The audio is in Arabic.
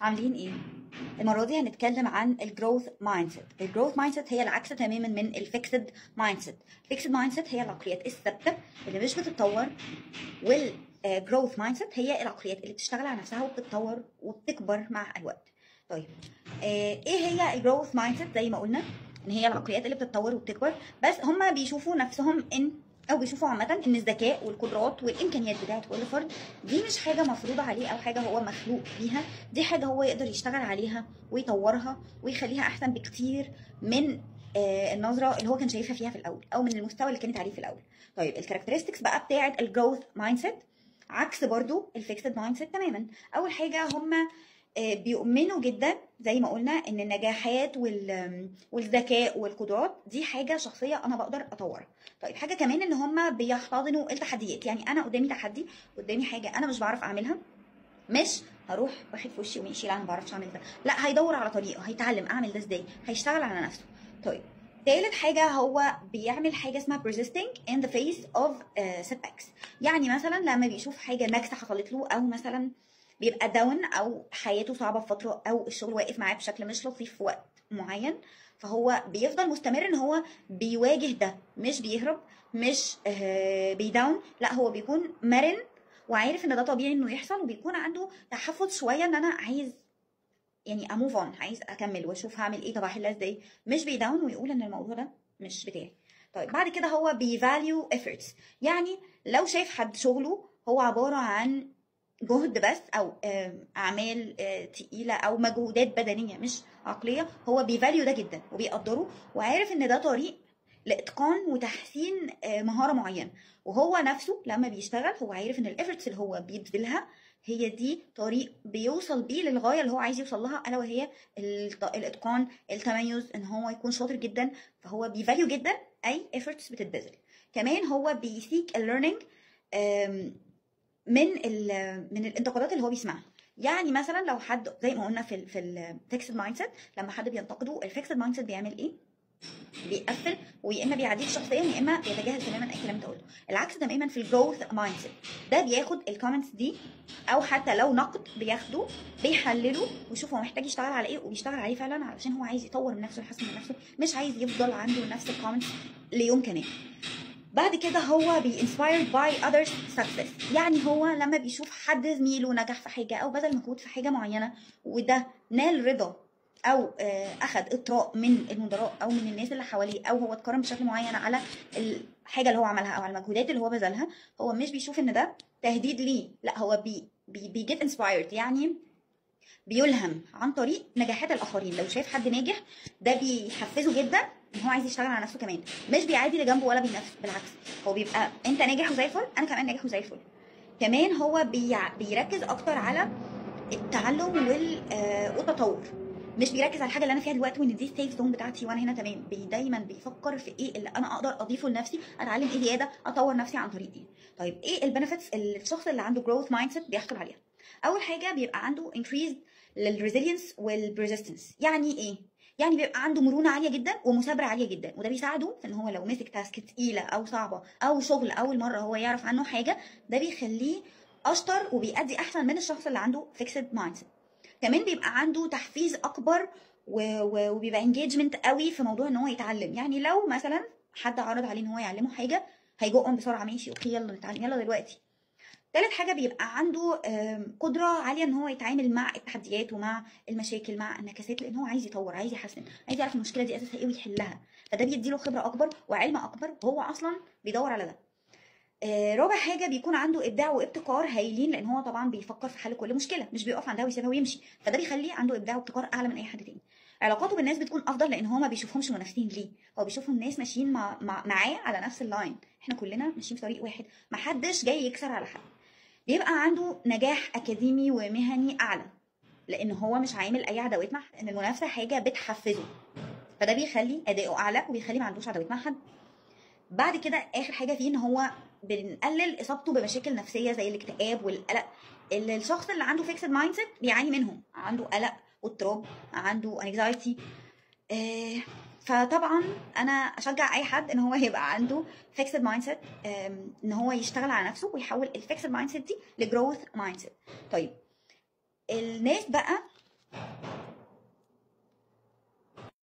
عاملين ايه؟ المرة دي هنتكلم عن الجروث مايند سيت. الجروث مايند سيت هي العكس تماما من الفيكسد مايند سيت. الفيكسد مايند سيت هي العقليات الثابتة اللي مش بتتطور، والجروث مايند سيت هي العقليات اللي بتشتغل على نفسها وبتتطور وبتكبر مع الوقت. طيب ايه هي الجروث مايند سيت؟ زي ما قلنا ان هي العقليات اللي بتتطور وبتكبر، بس هم بيشوفوا نفسهم او بيشوفوا عامه ان الذكاء والقدرات والامكانيات بتاعت كل فرد دي مش حاجه مفروضه عليه او حاجه هو مخلوق بيها، دي حاجه هو يقدر يشتغل عليها ويطورها ويخليها احسن بكتير من النظره اللي هو كان شايفها فيها في الاول او من المستوى اللي كانت عليه في الاول. طيب الكاركترستكس بقى بتاعت الجروث مايند سيت عكس برضو الفيكسد مايند سيت تماما. اول حاجه هم بيؤمنوا جدا زي ما قلنا ان النجاحات والذكاء والقدرات دي حاجه شخصيه انا بقدر اطورها. طيب حاجه كمان ان هم بيحتضنوا التحديات، يعني انا قدامي تحدي، قدامي حاجه انا مش بعرف اعملها، مش هروح واخد في وشي وماشي لا انا ما بعرفش اعمل ده، لا هيدور على طريقه، هيتعلم اعمل ده ازاي، هيشتغل على نفسه. طيب تالت حاجة هو بيعمل حاجة اسمها persisting in the face of setbacks. يعني مثلا لما بيشوف حاجة نكسة حصلت له، أو مثلا بيبقى داون أو حياته صعبة في فترة، أو الشغل واقف معاه بشكل مش لطيف في وقت معين، فهو بيفضل مستمر ان هو بيواجه ده، مش بيهرب، مش بيداون، لا هو بيكون مرن وعارف ان ده طبيعي انه يحصل، وبيكون عنده تحفظ شوية ان انا عايز يعني اموف اون، عايز اكمل واشوف هعمل ايه، طب هحلها ازاي، مش بيداون ويقول ان الموضوع ده مش بتاعي. طيب بعد كده هو بيفاليو efforts، يعني لو شايف حد شغله هو عباره عن جهد بس او اعمال تقيله او مجهودات بدنيه مش عقليه، هو بيفاليو ده جدا وبيقدره وعارف ان ده طريق لاتقان وتحسين مهاره معينه، وهو نفسه لما بيشتغل هو عارف ان الافورتس اللي هو بيبذلها هي دي طريق بيوصل بيه للغايه اللي هو عايز يوصل لها، الا وهي الاتقان، التميز، ان هو يكون شاطر جدا. فهو بيفاليو جدا اي efforts بتتبذل. كمان هو بيسيك الليرنينج من الانتقادات اللي هو بيسمعها. يعني مثلا لو حد زي ما قلنا في الفيكسد مايند سيت، لما حد بينتقده الفيكسد مايند سيت بيعمل ايه؟ بيقفل، ويا اما بيعديك شخصيا يا اما بيتجاهل تماما اي كلام انت قلته. العكس تماما في الجروث مايند سيت، ده بياخد الكومنتس دي او حتى لو نقد بياخده بيحلله ويشوف هو محتاج يشتغل على ايه، وبيشتغل عليه فعلا علشان هو عايز يطور من نفسه ويحسن من نفسه، مش عايز يفضل عنده نفس الكومنتس ليوم كمان. بعد كده هو بي inspired by others success، يعني هو لما بيشوف حد زميله نجح في حاجة أو بذل مجهود في حاجة معينة وده نال رضا أو أخد إطراء من المدراء أو من الناس اللي حواليه، أو هو اتكرم بشكل معين على الحاجة اللي هو عملها أو على المجهودات اللي هو بذلها، هو مش بيشوف إن ده تهديد ليه، لا هو بي get inspired، يعني بيلهم عن طريق نجاحات الاخرين. لو شايف حد ناجح ده بيحفزه جدا ان هو عايز يشتغل على نفسه كمان، مش بيعادي اللي جنبه ولا بينافسه، بالعكس هو بيبقى انت ناجح وزي الفل انا كمان ناجح وزي الفل. كمان هو بيركز اكتر على التعلم والتطور، مش بيركز على الحاجه اللي انا فيها دلوقتي وان دي السيف زون بتاعتي وانا هنا تمام، دايما بيفكر في ايه اللي انا اقدر اضيفه لنفسي، اتعلم ايه زياده، اطور نفسي عن طريق ايه. طيب ايه البنفيتس اللي الشخص اللي عنده جروث مايند سيت بيحصل عليها؟ اول حاجه بيبقى عنده increased للريزيلينس والبرزستنس. يعني ايه؟ يعني بيبقى عنده مرونه عاليه جدا ومثابره عاليه جدا، وده بيساعده في ان هو لو مسك تاسك تقيله او صعبه او شغل اول مره هو يعرف عنه حاجه، ده بيخليه اشطر وبيأدي احسن من الشخص اللي عنده فيكسد مايند سيت. كمان بيبقى عنده تحفيز اكبر وبيبقى انجيجمنت قوي في موضوع ان هو يتعلم. يعني لو مثلا حد عرض عليه ان هو يعلمه حاجه هيجقهم بسرعه، ماشي اوكي يلا نتعلم يلا دلوقتي. تالت حاجة بيبقى عنده قدرة عالية ان هو يتعامل مع التحديات ومع المشاكل مع النكسات، لان هو عايز يطور، عايز يحسن، عايز يعرف المشكلة دي اساسها ايه ويحلها، فده بيديله خبرة اكبر وعلم اكبر وهو اصلا بيدور على ده. رابع حاجة بيكون عنده ابداع وابتكار هايلين، لان هو طبعا بيفكر في حل كل مشكلة، مش بيقف عندها ويسيبها ويمشي، فده بيخليه عنده ابداع وابتكار اعلى من اي حد تاني. علاقاته بالناس بتكون افضل لان هو ما بيشوفهمش منافسين ليه، هو بيشوفهم ناس ماشيين معاه على نفس اللاين، احنا كلنا ماشيين في طريق واحد، محدش جاي يكسر على حد. بيبقى عنده نجاح اكاديمي ومهني اعلى لان هو مش عامل اي عداوات مع حد، ان المنافسه حاجه بتحفزه، فده بيخلي اداؤه اعلى وبيخلي ما عندوش عداوات مع حد. بعد كده اخر حاجه فيه ان هو بنقلل اصابته بمشاكل نفسيه زي الاكتئاب والقلق، اللي الشخص اللي عنده فيكسد مايند سيت بيعاني منهم، عنده قلق واضطراب، عنده انكزايتي. فطبعا انا اشجع اي حد ان هو يبقى عنده فيكسد مايند سيت، ان هو يشتغل على نفسه ويحول الفيكسد مايند سيت دي لجروث مايند سيت. طيب الناس بقى